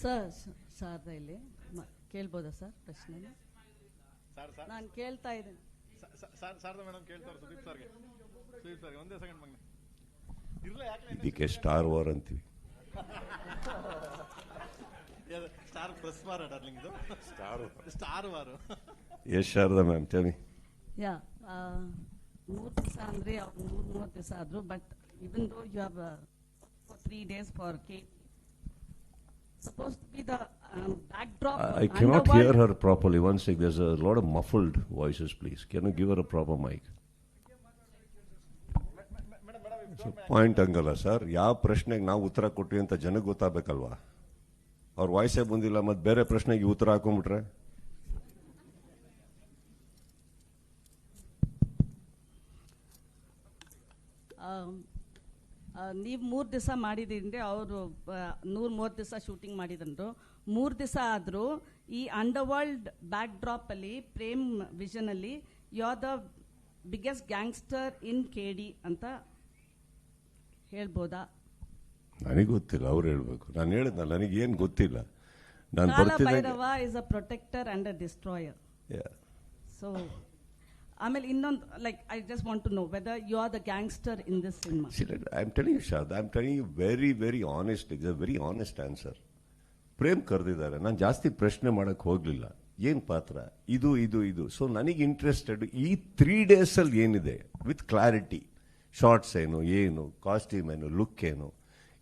Sir Sharada ಇಲ್ಲಿ ಕೇಳ್ಬೋದಾ sir ಪ್ರಶ್ನೆ? ನಾನು ಕೇಳ್ತಾ ಇದ್ದೀನಿ. ಶಾರದಾ ಮೇಡಮ್ ಕೇಳ್ತಾರೆ ಸುದೀಪ್ ಸರ್ಗೆ. ಒಂದೇ ಸೆಕೆಂಡ್ ಮಗನೆ. ಇದಕ್ಕೆ ಸ್ಟಾರ್ ವಾರ್ ಅಂತೀವಿ. ಸ್ಟಾರ್ ಪ್ರೆಸ್ ವಾರ್ ಡಾರ್ಲಿಂಗ್, ಇದು star war. Yes Sharada ma'am, tell me. ಯಾ 3 ದಿವಸ ಅಂದ್ರೆ ಅವ್ರು 3 ದಿವಸ ಆದ್ರು, but even though you have 3 days for Kate, supposed to be the backdrop. I cannot hear her properly. One sec, there's a lot of muffled voices, please. Can you give her a proper mic? Point ಹಂಗಲ್ಲ sir, ಯಾವ ಪ್ರಶ್ನೆಗೆ ನಾವು ಉತ್ತರ ಕೊಟ್ವಿ ಅಂತ ಜನಕ್ಕೆ ಗೊತ್ತಾಗಬೇಕಲ್ವಾ? ಅವ್ರ ವಾಯ್ಸೇ ಬಂದಿಲ್ಲ, ಮತ್ತೆ ಬೇರೆ ಪ್ರಶ್ನೆಗೆ ಉತ್ತರ ಹಾಕೊಂಡ್ಬಿಟ್ರೆ ನೀವು 3 ದಿವಸ ಮಾಡಿದ್ರೆ ಅವರು 130 ದಿವಸ ಶೂಟಿಂಗ್ ಮಾಡಿದ್ರು. 3 ದಿವಸ ಆದರೂ ಈ ಅಂಡರ್ವರ್ಲ್ಡ್ ಬ್ಯಾಕ್ ಡ್ರಾಪ್ ಅಲ್ಲಿ ಪ್ರೇಮ್ ವಿಷನ್ ಅಲ್ಲಿ you are the biggest gangster in KD ಅಂತ ಹೇಳ್ಬೋದಾ? ನನಗೆ ಗೊತ್ತಿಲ್ಲ, ಅವ್ರು ಹೇಳ್ಬೇಕು. ನಾನು ಹೇಳಿದ್ನಲ್ಲ, ನನಗೇನು ಗೊತ್ತಿಲ್ಲ. ನಾನು Bhairava is a protector and a destroyer. So ಆಮೇಲೆ ಇನ್ನೊಂದು, like I just want to know whether you are the gangster in this cinema. I am telling you Sharada, I am telling you very very honest. It's a very honest answer. Prem ಕರೆದಿದ್ದಾರೆ, ನಾನು ಜಾಸ್ತಿ ಪ್ರಶ್ನೆ ಮಾಡಕ್ಕೆ ಹೋಗ್ಲಿಲ್ಲ. ಏನ್ ಪಾತ್ರ ಇದು ಇದು ಇದು. ಸೊ ನನಗೆ ಇಂಟ್ರೆಸ್ಟೆಡ್ ಈ 3 days ಅಲ್ಲಿ ಏನಿದೆ ವಿತ್ ಕ್ಲಾರಿಟಿ. ಶಾರ್ಟ್ಸ್ ಏನು, ಕಾಸ್ಟ್ಯೂಮ್ ಏನು, ಲುಕ್ ಏನು,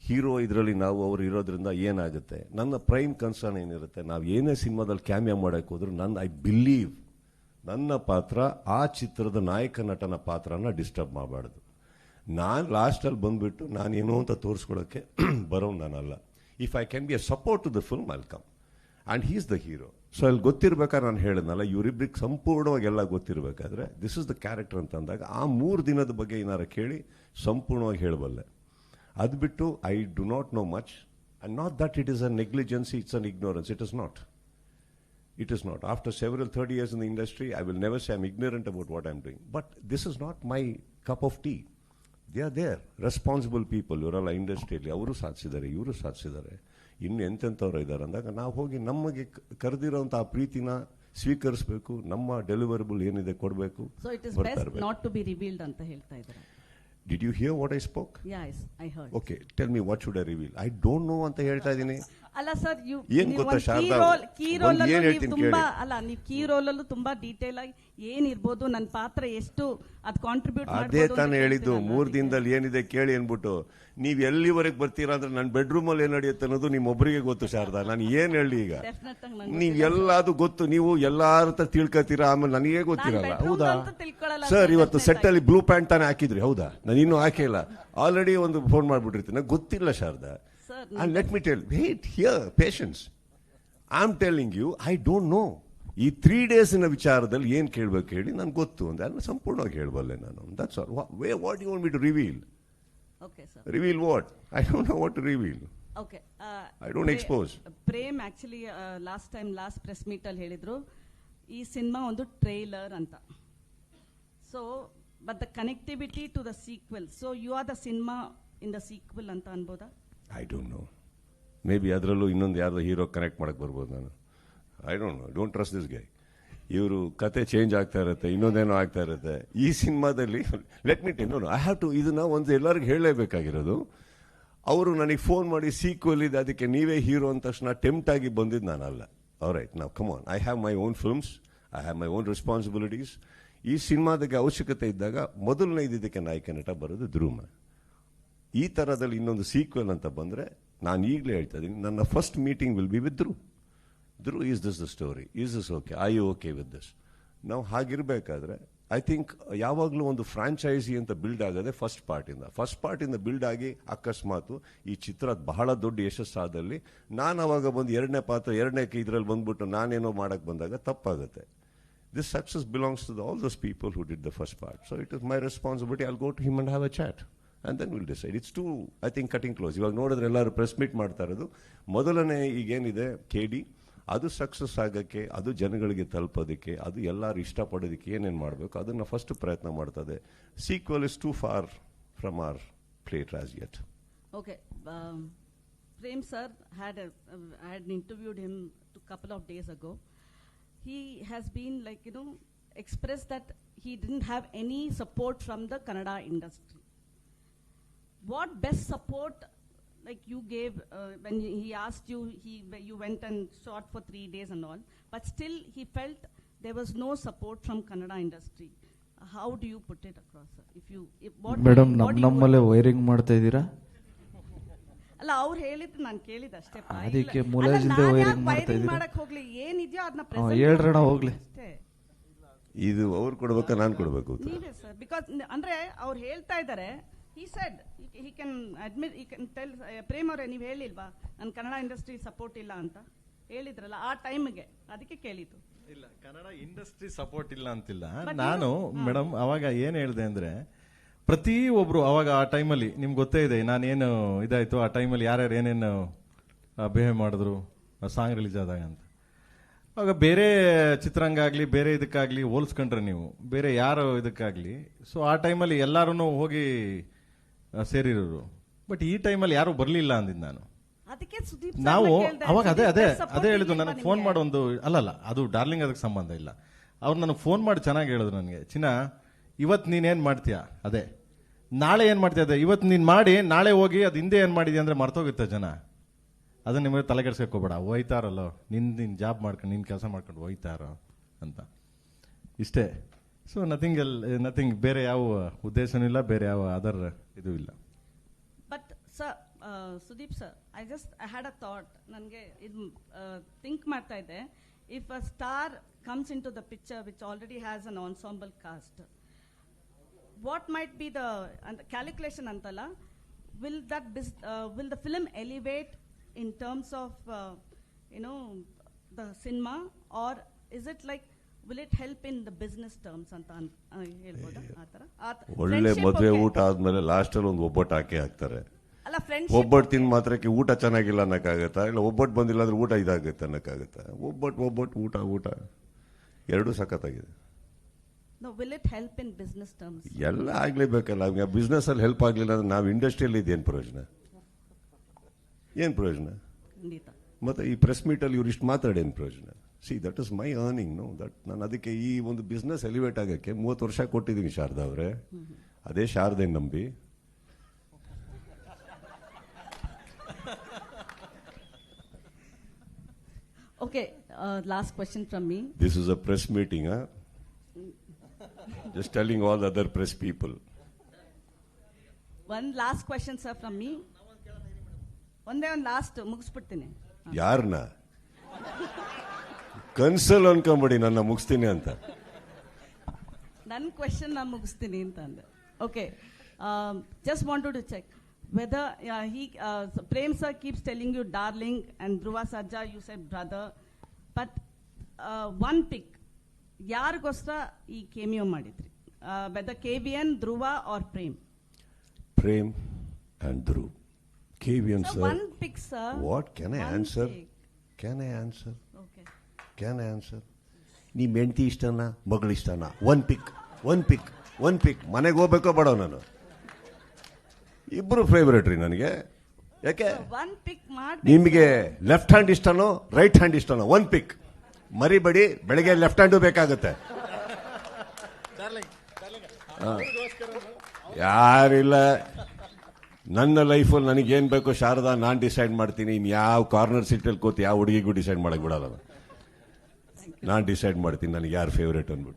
ಹೀರೋ ಇದರಲ್ಲಿ ನಾವು ಅವ್ರು ಇರೋದ್ರಿಂದ ಏನಾಗುತ್ತೆ. ನನ್ನ ಪ್ರೈಮ್ ಕನ್ಸರ್ನ್ ಏನಿರುತ್ತೆ, ನಾವು ಏನೇ ಸಿನಿಮಾದಲ್ಲಿ ಕ್ಯಾಮಿಯಾ ಮಾಡಕ್ಕೆ ಹೋದ್ರು ಐ ಬಿಲೀವ್ ನನ್ನ ಪಾತ್ರ ಆ ಚಿತ್ರದ ನಾಯಕ ನಟನ ಪಾತ್ರನ ಡಿಸ್ಟರ್ಬ್ ಮಾಡಬಾರ್ದು. ನಾನು ಲಾಸ್ಟಲ್ಲಿ ಬಂದ್ಬಿಟ್ಟು ನಾನೇನೋ ಅಂತ ತೋರಿಸ್ಕೊಳ್ಳೋಕ್ಕೆ ಬರೋನು ನಾನಲ್ಲ. If I can be a support to the film I will come and he is the hero. So ಅಲ್ಲಿ ಗೊತ್ತಿರ್ಬೇಕಾದ್ರೆ ನಾನು ಹೇಳಿದ್ನಲ್ಲ, ಇವರಿಬ್ಬರಿಗೆ ಸಂಪೂರ್ಣವಾಗಿ ಎಲ್ಲ ಗೊತ್ತಿರಬೇಕಾದ್ರೆ ದಿಸ್ ಇಸ್ ದ ಕ್ಯಾರೆಕ್ಟರ್ ಅಂತ ಅಂದಾಗ ಆ 3 ದಿನದ ಬಗ್ಗೆ ಏನಾರು ಕೇಳಿ ಸಂಪೂರ್ಣವಾಗಿ ಹೇಳಬಲ್ಲೆ. ಅದು ಬಿಟ್ಟು I do not know much and not that it is a negligency, it's an ignorance. It is not. It is not. After several 30 years in the industry, I will never say I'm ignorant about what I'm doing. But this is not my cup of tea. They are there. Responsible people. ಇವರೆಲ್ಲ ಇಂಡಸ್ಟ್ರಿಯಲ್ಲಿ ಅವರು ಸಾಧಿಸಿದ್ದಾರೆ, ಇವರು ಸಾಧಿಸಿದ್ದಾರೆ, ಇನ್ನು ಎಂತೆಂಥವ್ರು ಇದ್ದಾರೆ ಅಂದಾಗ ನಾವು ಹೋಗಿ ನಮಗೆ ಕರೆದಿರೋಂಥ ಆ ಪ್ರೀತಿನ ಸ್ವೀಕರಿಸಬೇಕು. ನಮ್ಮ ಡೆಲಿವರಬಲ್ ಏನಿದೆ ಕೊಡಬೇಕು. So it is best not to be revealed ಅಂತ ಹೇಳ್ತಾ ಇದ್ದಾರೆ. Did you hear what I spoke? Yes, I heard. Okay, tell me what should I reveal? I don't know ಅಂತ ಹೇಳ್ತಾ ಇದ್ದೀನಿ. ಅಲ್ಲ ಸರ್, ಏನ್ ಗೊತ್ತಾ ಶಾರದಾ, ಕೀ ರೋಲ್ ನೀವು ಕೀ ರೋಲ್ ಅಲ್ಲೂ ತುಂಬಾ ಡೀಟೇಲ್ ಆಗಿ ಏನಿರ್ಬೋದು, ನನ್ನ ಪಾತ್ರ ಎಷ್ಟು ಅದು ಕಾಂಟ್ರಿಬ್ಯೂಟ್ ಅದೇ ತಾನೇ ಹೇಳಿದ್ದು. 3 ದಿನದಲ್ಲಿ ಏನಿದೆ ಕೇಳಿ ಅನ್ಬಿಟ್ಟು ನೀವ್ ಎಲ್ಲಿವರೆಗೆ ಬರ್ತೀರಾ ಅಂದ್ರೆ ನನ್ನ ಬೆಡ್ರೂಮ್ ಅಲ್ಲಿ ಏನ್ ನಡೆಯುತ್ತೆ ಅನ್ನೋದು ನಿಮ್ಮೊಬ್ಬರಿಗೆ ಗೊತ್ತು ಶಾರದಾ. ನಾನು ಏನ್ ಹೇಳಿ ಈಗ, ನೀವ್ ಎಲ್ಲಾದು ಗೊತ್ತು, ನೀವು ಎಲ್ಲಾರ ಹತ್ರ ತಿಳ್ಕೊತೀರಾ, ಆಮೇಲೆ ನನಗೆ ಗೊತ್ತಿರಲ್ಲ. ಹೌದಾ ಸರ್, ಇವತ್ತು ಸೆಟ್ ಅಲ್ಲಿ ಬ್ಲೂ ಪ್ಯಾಂಟ್ ತಾನೇ ಹಾಕಿದ್ರಿ? ಹೌದಾ, ನಾನು ಇನ್ನೂ ಹಾಕಿಲ್ಲ. ಆಲ್ರೆಡಿ ಒಂದು ಫೋನ್ ಮಾಡ್ಬಿಟ್ಟಿರ್ತೀನಿ, ನಂಗೆ ಗೊತ್ತಿಲ್ಲ Sharada. And let me tell, wait here, patience. I'm telling you, I don't know. ಈ 3 days ವಿಚಾರದಲ್ಲಿ ಏನ್ ಕೇಳ್ಬೇಕು ಹೇಳಿ, ನನ್ಗೆ ಗೊತ್ತು ಅಂತ ಅದನ್ನ ಸಂಪೂರ್ಣವಾಗಿ ಹೇಳಬಲ್ಲೆ ನಾನು. That's all. What do you want me to reveal? Okay, sir. Reveal what? I don't know what to reveal. Okay. I don't expose. Prem actually last press meet ಅಲ್ಲಿ ಹೇಳಿದ್ರು ಈ ಸಿನಿಮಾ ಒಂದು ಟ್ರೈಲರ್ ಅಂತ. So but the connectivity to the sequel, so you are the cinema in the sequel ಅಂತ ಅನ್ಬೋದಾ? I don't know. Maybe ಅದರಲ್ಲೂ ಇನ್ನೊಂದು ಯಾರ್ದೋ ಹೀರೋ ಕನೆಕ್ಟ್ ಮಾಡಕ್ಕೆ ಬರ್ಬೋದು ನಾನು. I don't know. Don't trust this guy. ಇವರು ಕತೆ ಚೇಂಜ್ ಆಗ್ತಾ ಇರುತ್ತೆ, ಇನ್ನೊಂದೇನೋ ಆಗ್ತಾ ಇರುತ್ತೆ. ಈ ಸಿನಿಮಾದಲ್ಲಿ let me tell, I have to, ಇದನ್ನ ಒಂದು ಎಲ್ಲರಿಗೂ ಹೇಳಲೇಬೇಕಾಗಿರೋದು. ಅವರು ನನಗೆ ಫೋನ್ ಮಾಡಿ ಸೀಕ್ವೆಲ್ ಇದೆ ಅದಕ್ಕೆ ನೀವೇ ಹೀರೋ ಅಂದ ತಕ್ಷಣ ಟೆಂಪ್ಟ್ ಆಗಿ ಬಂದಿದ್ದು ನಾನಲ್ಲ. ಆಲ್ರೈಟ್, ನಾವು come on, I have my own films, I have my own responsibilities. ಈ ಸಿನಿಮಾದಾಗೆ ಅವಶ್ಯಕತೆ ಇದ್ದಾಗ ಮೊದಲನೇ ಇದಕ್ಕೆ ನಾಯಕ ನಟ ಬರೋದು ಧ್ರುವ. ಈ ಥರದಲ್ಲಿ ಇನ್ನೊಂದು ಸೀಕ್ವೆಲ್ ಅಂತ ಬಂದರೆ ನಾನು ಈಗಲೇ ಹೇಳ್ತಾ ಇದ್ದೀನಿ, ನನ್ನ first meeting will be with Dhruva. Is this the story, is this okay, I you okay with this? ನಾವು ಹಾಗಿರಬೇಕಾದ್ರೆ ಐ ಥಿಂಕ್ ಯಾವಾಗಲೂ ಒಂದು ಫ್ರಾಂಚೈಸಿ ಅಂತ ಬಿಲ್ಡ್ ಆಗೋದೆ ಫಸ್ಟ್ ಪಾರ್ಟಿಂದ ಬಿಲ್ಡ್ ಆಗಿ ಅಕಸ್ಮಾತು ಈ ಚಿತ್ರ ಬಹಳ ದೊಡ್ಡ ಯಶಸ್ಸಾದಲ್ಲಿ ನಾನು ಅವಾಗ ಬಂದು ಎರಡನೇ ಇದರಲ್ಲಿ ಬಂದ್ಬಿಟ್ಟು ನಾನೇನೋ ಮಾಡಕ್ಕೆ ಬಂದಾಗ ತಪ್ಪಾಗುತ್ತೆ. This success belongs to all those people who did the first part. So it is my responsibility. I'll go to him and have a chat. And then we'll decide. It's too, I think, cutting close. ಇವಾಗ ನೋಡಿದ್ರೆ ಎಲ್ಲರೂ press meet ಮಾಡ್ತಾ ಇರೋದು ಮೊದಲನೇ ಈಗೇನಿದೆ KD, ಅದು success ಆಗೋಕ್ಕೆ, ಅದು ಜನಗಳಿಗೆ ತಲುಪೋದಕ್ಕೆ, ಅದು ಎಲ್ಲರೂ ಇಷ್ಟಪಡೋದಕ್ಕೆ ಏನೇನು ಮಾಡಬೇಕು ಅದನ್ನು ಫಸ್ಟ್ ಪ್ರಯತ್ನ ಮಾಡ್ತದೆ. Sequel is too far from our plate as yet. Okay. Prem sir had interviewed him a couple of days ago. He has been expressed that he didn't have any support from the Kannada industry. What best support you gave when he asked you? You went and shot for 3 days and all, but still he felt there was no support from Kannada industry. How do you put it across, sir? Madam ನಮ್ಮಲ್ಲೇ wiring ಮಾಡ್ತಾ ಇದ್ದೀರಾ? ಅಲ್ಲ, ಅವ್ರು ಹೇಳಿದ್ದು ನಾನು ಕೇಳಿದ ಅಷ್ಟೇ. ಅದಕ್ಕೆ ಮುಲಾಜಿಂದ ವೈರಿಂಗ್ ಮಾಡ್ತಾ ಇದ್ದೀರಾ? ಮಾಡಕ್ ಹೋಗ್ಲಿ, ಏನಿದೆಯೋ ಅದನ್ನ ಹೇಳ್ರಣ ಹೋಗ್ಲಿ. ಅಷ್ಟೇ. ಇದು ಅವ್ರು ಕೊಡ್ಬೇಕಾ ನಾನು ಕೊಡ್ಬೇಕು? ನೀವೇ ಸರ್, ಬಿಕಾಸ್ ಅಂದ್ರೆ ಅವ್ರು ಹೇಳ್ತಾ ಇದ್ದಾರೆ. he said he can admit, he can tell. Prem ಅವರೇ, ನೀವು ಹೇಳಿಲ್ವಾ ನನ್ನ ಕನ್ನಡ ಇಂಡಸ್ಟ್ರಿ ಸಪೋರ್ಟ್ ಇಲ್ಲ ಅಂತ ಹೇಳಿದ್ರಲ್ಲ ಆ ಟೈಮ್ಗೆ, ಅದಕ್ಕೆ ಕೇಳಿದ್ದು. ಇಲ್ಲ, ಕನ್ನಡ ಇಂಡಸ್ಟ್ರಿ ಸಪೋರ್ಟ್ ಇಲ್ಲ ಅಂತಿಲ್ಲ ನಾನು. ಮೇಡಮ್ ಅವಾಗ ಏನ್ ಹೇಳಿದೆ ಅಂದ್ರೆ, ಪ್ರತಿ ಒಬ್ರು ಅವಾಗ ಆ ಟೈಮಲ್ಲಿ ನಿಮ್ಗೆ ಗೊತ್ತೇ ಇದೆ ನಾನೇನು ಇದಾಯ್ತು ಆ ಟೈಮಲ್ಲಿ ಯಾರ್ಯಾರು ಏನೇನು ಬಿಹೇವ್ ಮಾಡಿದ್ರು ಸಾಂಗ್ ರಿಲೀಸ್ ಆದಾಗ ಅಂತ. ಆಗ ಬೇರೆ ಚಿತ್ರಂಗ ಆಗಲಿ ಬೇರೆ ಇದಕ್ಕಾಗಲಿ ಹೋಲಿಸ್ಕೊಂಡ್ರೆ ನೀವು ಬೇರೆ ಯಾರು ಇದಕ್ಕಾಗಲಿ, ಸೊ ಆ ಟೈಮಲ್ಲಿ ಎಲ್ಲರೂ ಹೋಗಿ ಸೇರಿರೋರು. ಬಟ್ ಈ ಟೈಮಲ್ಲಿ ಯಾರು ಬರಲಿಲ್ಲ ಅಂದಿದ್ದು ನಾನು. ಅದಕ್ಕೆ ಸುದೀಪ್ ನಾವು ಅವಾಗ ಅದೇ ಹೇಳಿದ್ದು. ನನಗೆ ಫೋನ್ ಮಾಡಿ ಒಂದು ಅಲ್ಲಲ್ಲ, ಅದು ಡಾರ್ಲಿಂಗ್ ಅದಕ್ಕೆ ಸಂಬಂಧ ಇಲ್ಲ. ಅವ್ರು ನನಗೆ ಫೋನ್ ಮಾಡಿ ಚೆನ್ನಾಗಿ ಹೇಳಿದ್ರು ನನಗೆ, ಚಿನ್ನ ಇವತ್ತು ನೀನೇನು ಮಾಡ್ತೀಯಾ ಅದೇ, ನಾಳೆ ಏನು ಮಾಡ್ತೀಯ ಅದೇ, ಇವತ್ತು ನೀನು ಮಾಡಿ ನಾಳೆ ಹೋಗಿ ಅದು ಹಿಂದೆ ಏನು ಮಾಡಿದ್ಯಾ ಅಂದರೆ ಮರ್ತೋಗುತ್ತೆ ಜನ. ಅದನ್ನ ನಿಮಗೆ ತಲೆ ಕೆಡ್ಸ್ಕೋಬೇಡ, ಹೋಯ್ತಾರಲ್ಲೋ ನಿನ್ನ ಜಾಬ್ ಮಾಡ್ಕೊಂಡು ನಿನ್ನ ಕೆಲಸ ಮಾಡ್ಕೊಂಡು ಹೋಯ್ತಾರೋ ಅಂತ ಇಷ್ಟೇ. ಸೊ ನಥಿಂಗ್ ಬೇರೆ ಯಾವ ಉದ್ದೇಶನೂ ಇಲ್ಲ, ಬೇರೆ ಯಾವ ಅದರ್ ಇದು ಇಲ್ಲ. But sir, Sudeep sir, I had a thought. ನನಗೆ ಇದು ಥಿಂಕ್ ಮಾಡ್ತಾ ಇದ್ದೆ, if a star comes into the picture which already has an ensemble cast, what might be the calculation ಅಂತಲ್ಲ, will the film elevate in terms of the cinema, or is it will it help in the business terms ಅಂತ ಹೇಳ್ಬೋದಾ? ಆ ತರ ಒಳ್ಳೆ ಮದುವೆ ಊಟ ಆದ್ಮೇಲೆ last ಅಲ್ಲಿ ಒಂದು ಒಬ್ಬಟ್ಟು ಹಾಕ್ತಾರೆ. ಅಲ್ಲ, ಫ್ರೆಂಡ್ಶಿಪ್ ಒಬ್ಬಟ್ಟು ತಿಂದ ಮಾತ್ರಕ್ಕೆ ಊಟ ಚೆನ್ನಾಗಿಲ್ಲ ಅನ್ನಕ್ಕಾಗತ್ತಾ? ಇಲ್ಲ ಒಬ್ಬಟ್ಟು ಬಂದಿಲ್ಲ ಅಂದ್ರೆ ಊಟ ಇದಾಗುತ್ತೆ ಅನ್ನಕ್ಕಾಗತ್ತಾ? ಒಬ್ಬಟ್ಟು ಊಟ ಎರಡೂ ಸಖತ್ತಾಗಿದೆ. No, will it help in business terms? ಎಲ್ಲ ಆಗ್ಲೇಬೇಕಲ್ಲ. ಬಿಸ್ನೆಸ್ ಅಲ್ಲಿ ಹೆಲ್ಪ್ ಆಗ್ಲಿಲ್ಲ ಅಂದ್ರೆ ನಾವು ಇಂಡಸ್ಟ್ರಿಯಲ್ಲಿ ಇದೇನು ಪ್ರಯೋಜನ? ಏನ್ ಪ್ರಯೋಜನ? ಮತ್ತೆ ಈ ಪ್ರೆಸ್ ಮೀಟ್ ಅಲ್ಲಿ ಇವ್ರು ಇಷ್ಟು ಮಾತಾಡೇನು ಪ್ರಯೋಜನ? C, that is my earning. No that ನಾನು ಅದಕ್ಕೆ ಈ ಒಂದು ಬಿಸ್ನೆಸ್ ಎಲಿವೇಟ್ ಆಗಕ್ಕೆ 30 ವರ್ಷ ಕೊಟ್ಟಿದ್ದೀನಿ ಶಾರದಾ ಅವರೇ. ಅದೇ ಶಾರದೆ ನಂಬಿ Okay, last question from me. This is a press meeting, huh? Just telling all the other press people. One last question, sir, from me. ಒಂದೇ ಒಂದು ಲಾಸ್ಟ್ ಮುಗಿಸ್ಬಿಡ್ತೀನಿ. ಯಾರನ್ನ ಕನ್ಸಲ್ ಅನ್ಕೊಂಬಿಡಿ ನನ್ನ ಮುಗಿಸ್ತೀನಿ ಅಂತ. ನನ್ನ ಕ್ವೆಶನ್ ನಾನು ಮುಗಿಸ್ತೀನಿ ಅಂತ ಅಂದೆ. Okay, just wanted to check whether Prem sir keeps telling you darling and Dhruva Sarja you said brother, but one pick, ಯಾರಿಗೋಸ್ಕರ ಈ ಕೇಮಿಯೋ ಮಾಡಿದ್ರಿ? Whether KVN, Dhruva or Prem? Prem and Dhruv. KVN sir. One pick, sir. What can I answer? Can I answer? Okay. Can I answer? ನೀ ಮೆಂಟಿ ಇಷ್ಟನಾ ಮಗಳು ಇಷ್ಟನಾ? One ಪಿಕ್. ಮನೆಗೆ ಹೋಗ್ಬೇಕೋ ಬೇಡ? ನಾನು ಇಬ್ರು ಫೇವರೇಟ್ ರೀ ನನಗೆ. ಯಾಕೆ? ನಿಮಗೆ ಲೆಫ್ಟ್ ಹ್ಯಾಂಡ್ ಇಷ್ಟನೋ ರೈಟ್ ಹ್ಯಾಂಡ್ ಇಷ್ಟನೋ? One pick. ಮರಿಬೇಡಿ, ಬೆಳಗ್ಗೆ ಲೆಫ್ಟ್ ಹ್ಯಾಂಡು ಬೇಕಾಗುತ್ತೆ. ಯಾರಿಲ್ಲ, ನನ್ನ ಲೈಫಲ್ಲಿ ನನಗೇನು ಬೇಕೋ ಶಾರದಾ ನಾನು ಡಿಸೈಡ್ ಮಾಡ್ತೀನಿ. ಇನ್ನು ಯಾವ ಕಾರ್ನರ್ ಸೀಟಲ್ಲಿ ಕೂತು ಯಾವ ಹುಡುಗಿಗೂ ಡಿಸೈಡ್ ಮಾಡಕ್ ಬಿಡಲ್ಲ. ನಾನು ಡಿಸೈಡ್ ಮಾಡ್ತೀನಿ ನನಗೆ ಯಾರು ಫೇವ್ರೇಟ್ ಅಂದ್ಬಿಟ್ಟು.